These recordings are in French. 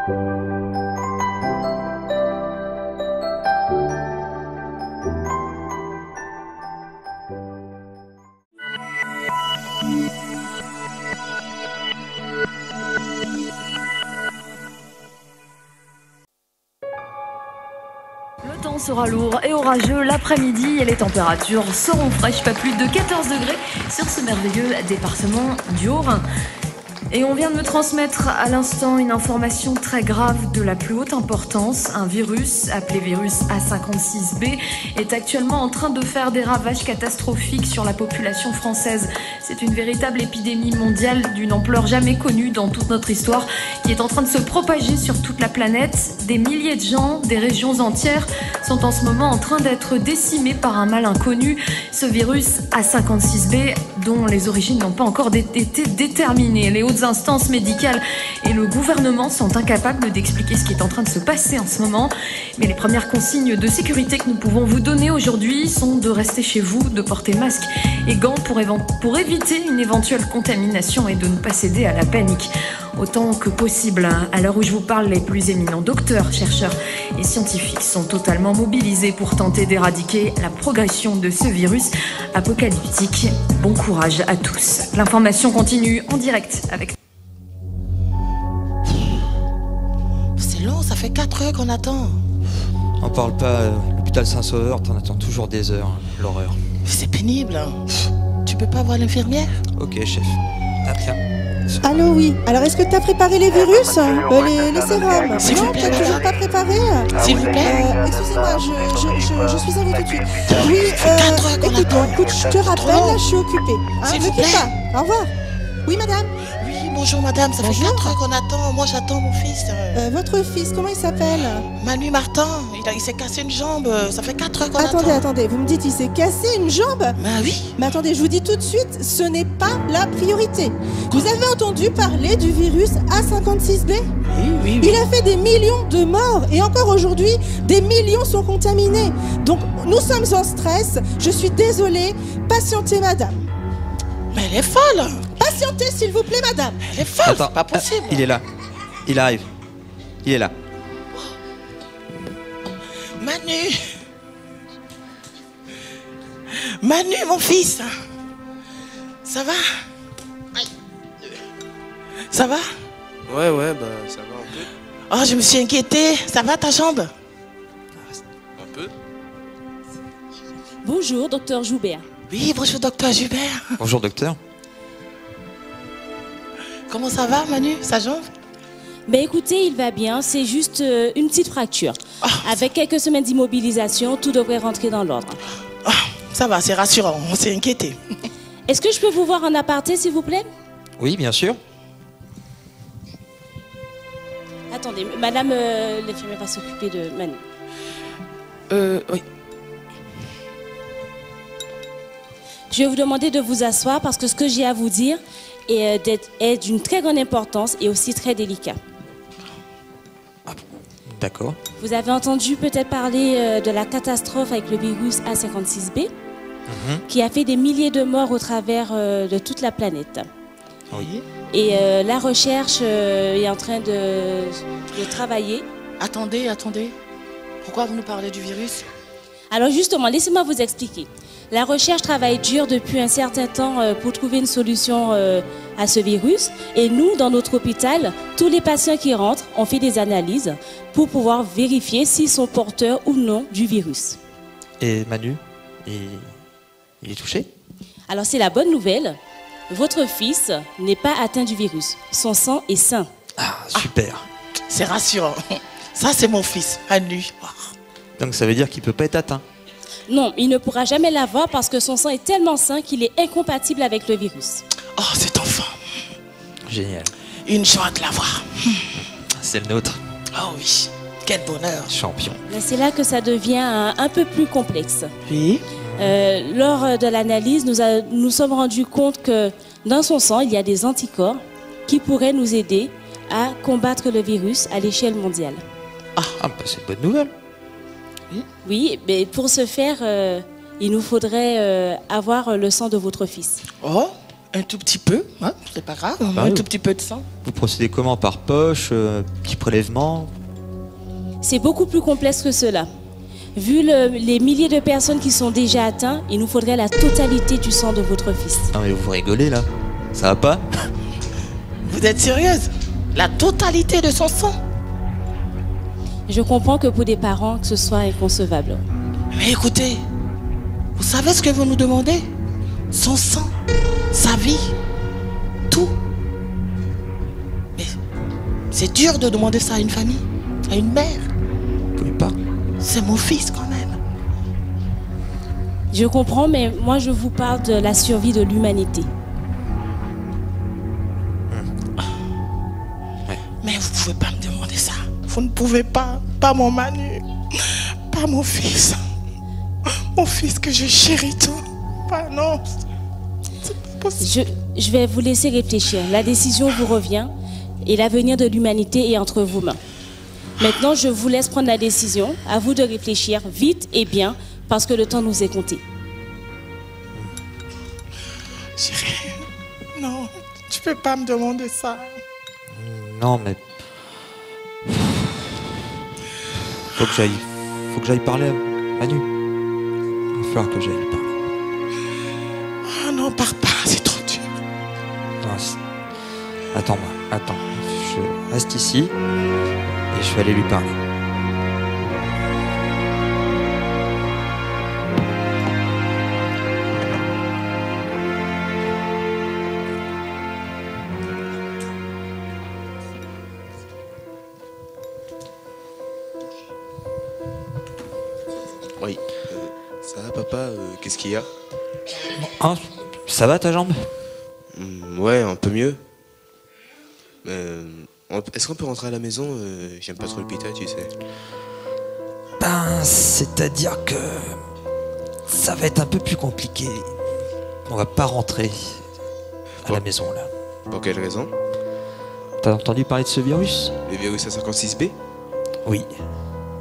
Le temps sera lourd et orageux l'après-midi et les températures seront fraîches, pas plus de 14 degrés sur ce merveilleux département du Haut-Rhin. Et on vient de me transmettre à l'instant une information très grave de la plus haute importance. Un virus, appelé virus A56B, est actuellement en train de faire des ravages catastrophiques sur la population française. C'est une véritable épidémie mondiale d'une ampleur jamais connue dans toute notre histoire qui est en train de se propager sur toute la planète. Des milliers de gens, des régions entières sont en ce moment en train d'être décimés par un mal inconnu. Ce virus A56B dont les origines n'ont pas encore été déterminées. Les hautes instances médicales et le gouvernement sont incapables d'expliquer ce qui est en train de se passer en ce moment. Mais les premières consignes de sécurité que nous pouvons vous donner aujourd'hui sont de rester chez vous, de porter masque et gants pour éviter une éventuelle contamination et de ne pas céder à la panique autant que possible. À l'heure où je vous parle, les plus éminents docteurs, chercheurs et scientifiques sont totalement mobilisés pour tenter d'éradiquer la progression de ce virus apocalyptique. Bon courage à tous. L'information continue en direct avec... C'est long, ça fait 4 heures qu'on attend. On parle pas, l'hôpital Saint-Sauveur, t'en attends toujours des heures, l'horreur. C'est pénible. Tu peux pas voir l'infirmière? Ok, chef. Ah, tiens. Allô, oui. Alors, est-ce que tu as préparé les virus, les sérums? S'il vous Non, plaît, tu n'as toujours pas préparé? S'il vous plaît. Excusez-moi, je suis à vous tout de suite. Oui, écoute, je te rappelle, là, je suis occupée. S'il Ne vous quitte plaît. pas. Au revoir. Oui, madame. Oui, bonjour madame, ça Bonjour. fait 4 heures qu'on attend. Moi j'attends mon fils. Votre fils, comment il s'appelle? Manu Martin, il s'est cassé une jambe. Ça fait 4 heures qu'on attend. Attendez, vous me dites il s'est cassé une jambe? Bah oui. Mais attendez, je vous dis tout de suite, ce n'est pas la priorité. Vous avez entendu parler du virus A56B? Oui. Il a fait des millions de morts et encore aujourd'hui, des millions sont contaminés. Donc nous sommes en stress, je suis désolée, patientez madame. Mais elle est folle. Patientez s'il vous plaît madame. Elle est folle, c'est pas possible. Il est là. Il arrive. Il est là. Manu, mon fils. Ça va? Aïe. Ça va? Ouais, bah ça va un peu. Oh, je me suis inquiétée. Ça va ta jambe? Un peu. Bonjour, docteur Joubert. Oui, bonjour docteur Joubert. Bonjour, docteur. Comment ça va Manu, sa jambe? Ben écoutez, il va bien, c'est juste une petite fracture. Oh. Avec quelques semaines d'immobilisation, tout devrait rentrer dans l'ordre. Oh, ça va, c'est rassurant, on s'est inquiété. Est-ce que je peux vous voir en aparté, s'il vous plaît? Oui, bien sûr. Attendez, madame l'infirmière va s'occuper de Manu. Oui. Je vais vous demander de vous asseoir parce que ce que j'ai à vous dire est d'une très grande importance et aussi très délicat. D'accord. Vous avez entendu peut-être parler de la catastrophe avec le virus A56B qui a fait des milliers de morts au travers de toute la planète. Oui. Et la recherche est en train de travailler. Attendez. Pourquoi vous nous parlez du virus? Alors justement, laissez-moi vous expliquer. La recherche travaille dur depuis un certain temps pour trouver une solution à ce virus. Et nous, dans notre hôpital, tous les patients qui rentrent, on fait des analyses pour pouvoir vérifier s'ils sont porteurs ou non du virus. Et Manu, il est touché? Alors c'est la bonne nouvelle. Votre fils n'est pas atteint du virus. Son sang est sain. Ah, super. C'est rassurant. Ça, c'est mon fils, Manu. Donc ça veut dire qu'il peut pas être atteint? Non, il ne pourra jamais l'avoir parce que son sang est tellement sain qu'il est incompatible avec le virus. Oh, cet enfant. Génial. Une joie de l'avoir. C'est le nôtre. Oh oui, quel bonheur. Champion. Mais c'est là que ça devient un peu plus complexe. Oui. Lors de l'analyse, nous sommes rendus compte que dans son sang, il y a des anticorps qui pourraient nous aider à combattre le virus à l'échelle mondiale. Ah, bah c'est une bonne nouvelle. Oui, mais pour ce faire, il nous faudrait avoir le sang de votre fils. Oh, Un tout petit peu, hein, c'est pas grave, Bah un oui. tout petit peu de sang. Vous procédez comment? Par poche, petit prélèvement? C'est beaucoup plus complexe que cela. Vu les milliers de personnes qui sont déjà atteintes, il nous faudrait la totalité du sang de votre fils. Non mais vous rigolez là? Ça va pas? Vous êtes sérieuse? La totalité de son sang? Je comprends que pour des parents, que ce soit inconcevable. Mais écoutez, vous savez ce que vous nous demandez? Son sang, sa vie, tout. Mais c'est dur de demander ça à une famille, à une mère. Vous pouvez pas? C'est mon fils quand même. Je comprends, mais moi je vous parle de la survie de l'humanité. Mais vous pouvez pas me demander ça. Vous ne pouvez pas. Pas mon Manu. Pas mon fils. Mon fils que je chéris tout. Pas non. C'est pas possible. Je vais vous laisser réfléchir. La décision vous revient et l'avenir de l'humanité est entre vos mains. Maintenant, je vous laisse prendre la décision. À vous de réfléchir vite et bien parce que le temps nous est compté. Chérie. Non, tu peux pas me demander ça. Non mais... Faut que j'aille parler à Manu. Il va falloir que j'aille lui parler. Ah non, pars pas, c'est trop dur. Non, attends-moi, attends. Je reste ici et je vais aller lui parler. Oui. Ça va, papa? Qu'est-ce qu'il y a? Ah, ça va ta jambe? Ouais, un peu mieux. Est-ce qu'on peut rentrer à la maison? J'aime pas trop l'hôpital, tu sais. Ben, c'est-à-dire que ça va être un peu plus compliqué. On va pas rentrer à la maison là. Pour quelle raison? T'as entendu parler de ce virus? Le virus A56B? Oui,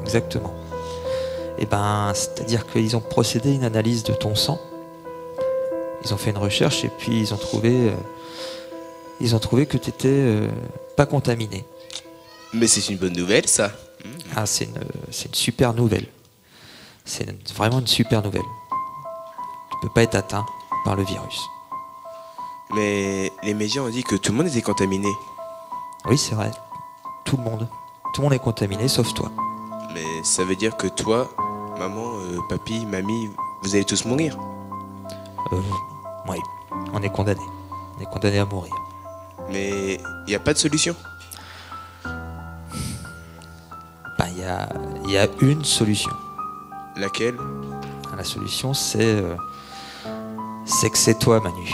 exactement. Et ben, c'est-à-dire qu'ils ont procédé à une analyse de ton sang. Ils ont fait une recherche et puis ils ont trouvé que tu étais pas contaminé. Mais c'est une bonne nouvelle, ça. Ah, c'est une super nouvelle. C'est vraiment une super nouvelle. Tu peux pas être atteint par le virus. Mais les médias ont dit que tout le monde était contaminé. Oui, c'est vrai. Tout le monde est contaminé, sauf toi. Mais ça veut dire que toi, maman, papy, mamie, vous allez tous mourir. Oui, on est condamné. On est condamné à mourir. Mais il n'y a pas de solution. Ben, il y a une solution. Laquelle? La solution, c'est que c'est toi, Manu.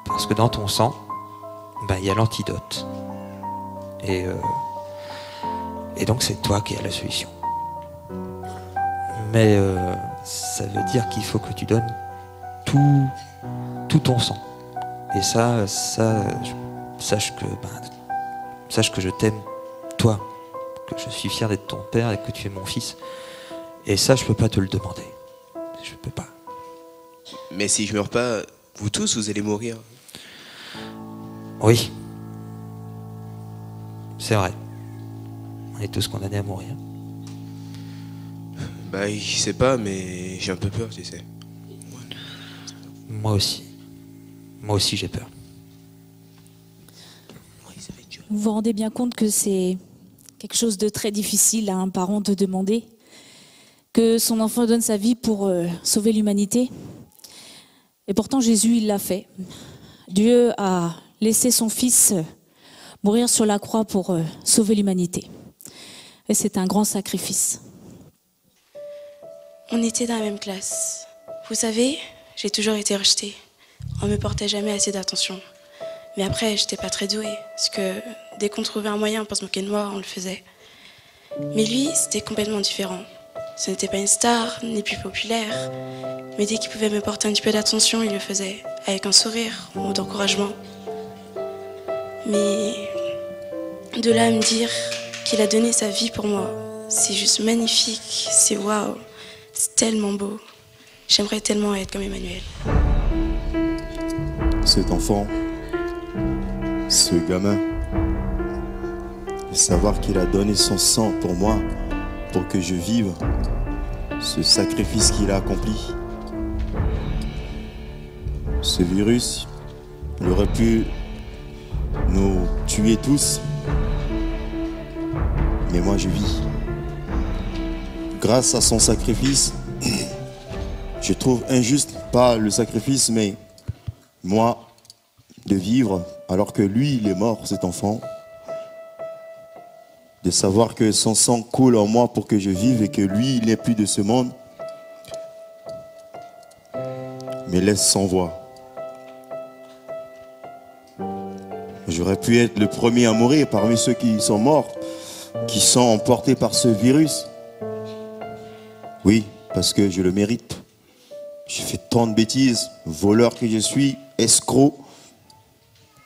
Parce que dans ton sang, ben, il y a l'antidote. Et donc, c'est toi qui as la solution. Mais ça veut dire qu'il faut que tu donnes tout ton sang. Et sache que je t'aime, toi. Que je suis fier d'être ton père et que tu es mon fils. Et ça, je peux pas te le demander. Je peux pas. Mais si je meurs pas, vous tous, vous allez mourir. Oui. C'est vrai. On est tous condamnés à mourir. Bah, je sais pas, mais j'ai un peu peur, tu sais. Moi aussi. Moi aussi, j'ai peur. Vous vous rendez bien compte que c'est quelque chose de très difficile à un parent de demander que son enfant donne sa vie pour sauver l'humanité. Et pourtant, Jésus, il l'a fait. Dieu a laissé son fils mourir sur la croix pour sauver l'humanité. Et c'est un grand sacrifice. On était dans la même classe. Vous savez, j'ai toujours été rejetée. On me portait jamais assez d'attention. Mais après, j'étais pas très douée, parce que dès qu'on trouvait un moyen pour se moquer de moi, on le faisait. Mais lui, c'était complètement différent. Ce n'était pas une star, ni plus populaire. Mais dès qu'il pouvait me porter un petit peu d'attention, il le faisait, avec un sourire ou d'encouragement. Mais de là à me dire qu'il a donné sa vie pour moi, c'est juste magnifique, c'est waouh, c'est tellement beau. J'aimerais tellement être comme Emmanuel. cet enfant, ce gamin, et savoir qu'il a donné son sang pour moi, pour que je vive, ce sacrifice qu'il a accompli. Ce virus, il aurait pu nous tuer tous, mais moi je vis. Grâce à son sacrifice, je trouve injuste, pas le sacrifice, mais moi, de vivre alors que lui, il est mort, cet enfant. De savoir que son sang coule en moi pour que je vive et que lui, il n'est plus de ce monde, me laisse sans voix. J'aurais pu être le premier à mourir parmi ceux qui sont morts, qui sont emportés par ce virus. Oui, parce que je le mérite. J'ai fait tant de bêtises, voleur que je suis, escroc,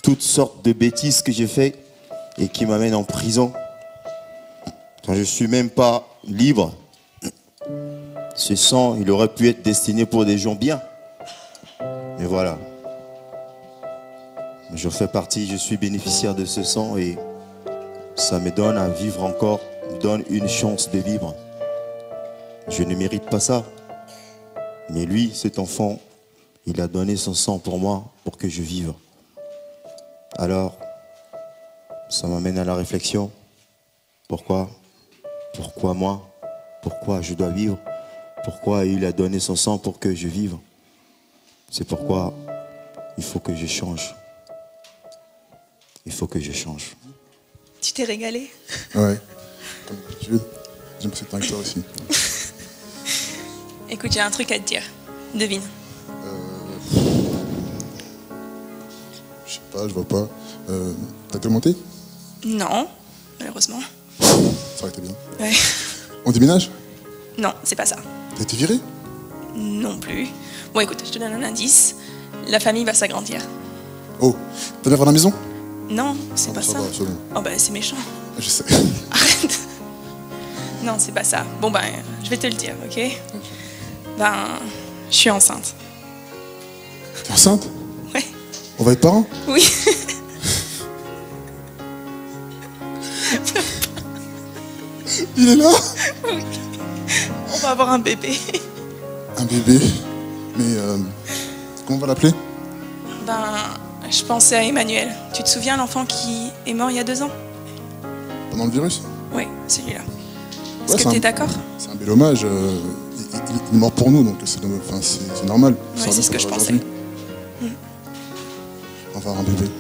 toutes sortes de bêtises que j'ai fait et qui m'amènent en prison. Quand je ne suis même pas libre, ce sang, il aurait pu être destiné pour des gens bien. Mais voilà. Je fais partie, je suis bénéficiaire de ce sang et ça me donne à vivre encore, me donne une chance de vivre. Je ne mérite pas ça. Mais lui, cet enfant, il a donné son sang pour moi, pour que je vive. Alors, ça m'amène à la réflexion. Pourquoi? Pourquoi moi? Pourquoi je dois vivre? Pourquoi il a donné son sang pour que je vive? C'est pourquoi il faut que je change. Il faut que je change. Tu t'es régalé? Ouais, comme d'habitude. J'aime passer le temps avec toi aussi. Écoute, j'ai un truc à te dire. Devine. Je sais pas, je vois pas. T'as été remonté? Non, malheureusement. Ça aurait été bien. Ouais. On déménage? Non, c'est pas ça. T'as été viré? Non plus. Bon, écoute, je te donne un indice. La famille va s'agrandir. Oh, t'allais voir la maison? Non, c'est pas ça. Va, c'est bon. Oh bah c'est méchant. Je sais. Arrête. Non, c'est pas ça. Bon ben, je vais te le dire, ok? Ben, je suis enceinte. T'es enceinte? Ouais. On va être parents? Oui. Il est là? Oui. On va avoir un bébé. Un bébé? Mais comment on va l'appeler? Ben, je pensais à Emmanuel. Tu te souviens l'enfant qui est mort il y a 2 ans? Pendant le virus? Oui, celui-là. Est-ce Ouais, que t'es d'accord? C'est un bel hommage. Il est mort pour nous, donc c'est normal. Ouais, c'est ce que je pensais. On va avoir un bébé.